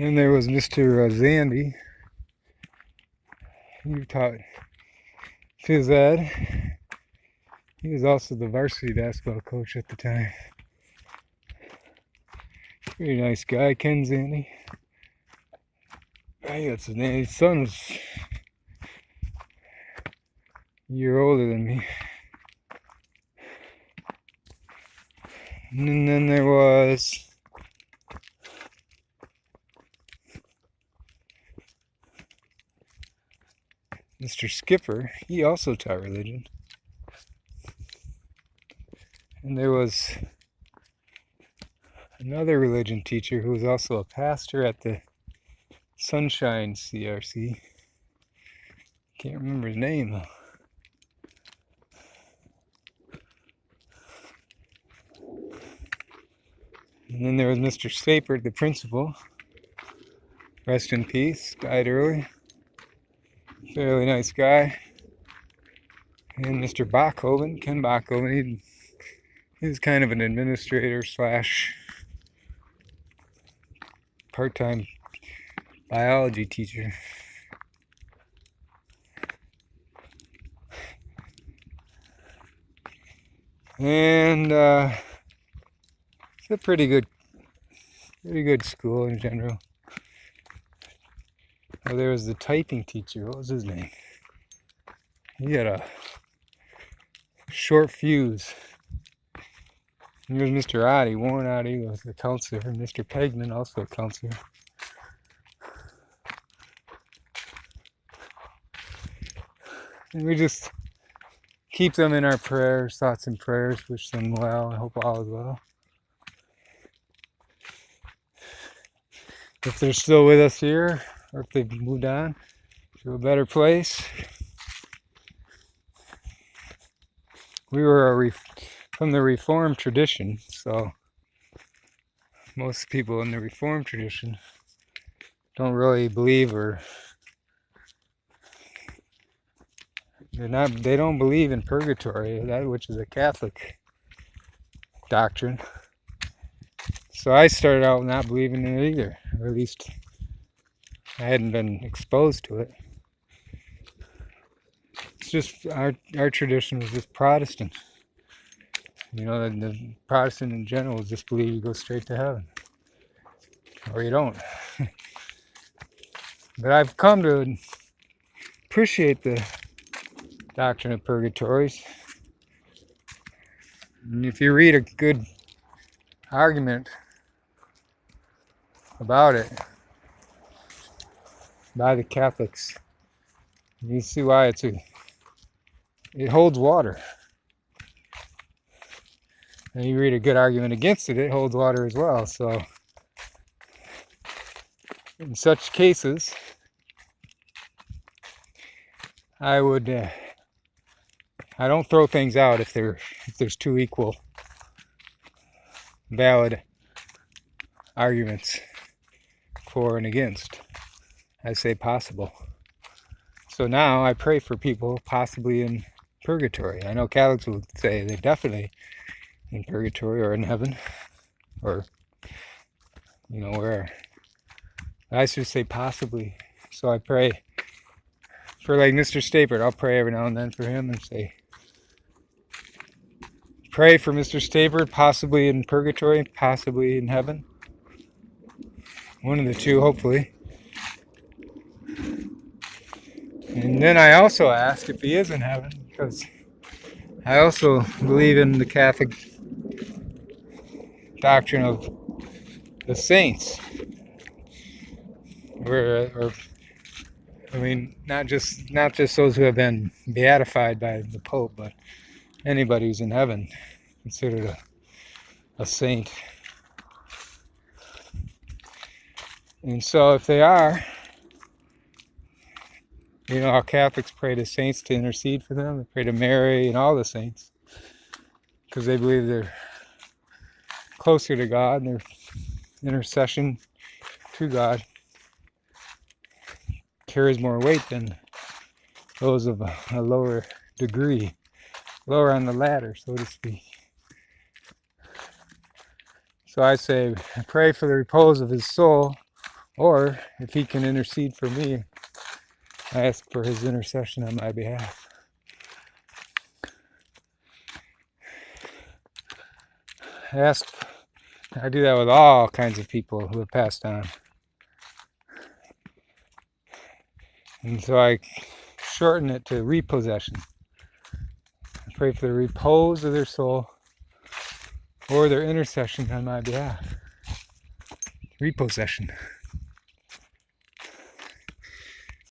Then there was Mr. Zandy. He taught phys ed. He was also the varsity basketball coach at the time. Pretty nice guy, Ken Zandy. I think that's his name. His son was a year older than me. And then there was Mr. Skipper. He also taught religion. And there was another religion teacher who was also a pastor at the Sunshine CRC. Can't remember his name though. And then there was Mr. Stapert, the principal. Rest in peace, died early. Fairly nice guy. And Mr. Bachhoven, Ken Bachhoven, he was kind of an administrator slash part-time biology teacher. And it's a pretty good school in general. Oh, there was the typing teacher. What was his name? He had a short fuse. There was Mr. Oddie. Warren Oddie was the counselor. And Mr. Pegman, also a counselor. And we just keep them in our prayers, thoughts and prayers. Wish them well. I hope all is well. If they're still with us here, or if they've moved on to a better place. We were from the Reformed tradition, so most people in the Reformed tradition don't really believe, or they don't believe in purgatory, that which is a Catholic doctrine. So I started out not believing in it either, or at least I hadn't been exposed to it. It's just our tradition was just Protestant. You know, the Protestant in general just believe you go straight to heaven, or you don't. But I've come to appreciate the doctrine of purgatories. And if you read a good argument about it by the Catholics, you see why it holds water. And you read a good argument against it, it holds water as well. So in such cases, I don't throw things out if there's two equal valid arguments for and against. I say possible. So now I pray for people possibly in purgatory. I know Catholics will say they're definitely in purgatory or in heaven, or you know where. I should say possibly. So I pray for, like, Mr. Stapert. I'll pray every now and then for him and say, pray for Mr. Stapert, possibly in purgatory, possibly in heaven. One of the two, hopefully. And then I also ask if he is in heaven, because I also believe in the Catholic doctrine of the saints. Not just those who have been beatified by the Pope, but anybody who's in heaven considered a saint. And so if they are, you know how Catholics pray to saints to intercede for them. They pray to Mary and all the saints because they believe they're closer to God, and their intercession to God carries more weight than those of a lower degree, lower on the ladder, so to speak. So I say, I pray for the repose of his soul, Or if he can intercede for me, I ask for his intercession on my behalf. I do that with all kinds of people who have passed on. And so I shorten it to repossession. I pray for the repose of their soul or their intercession on my behalf. Repossession.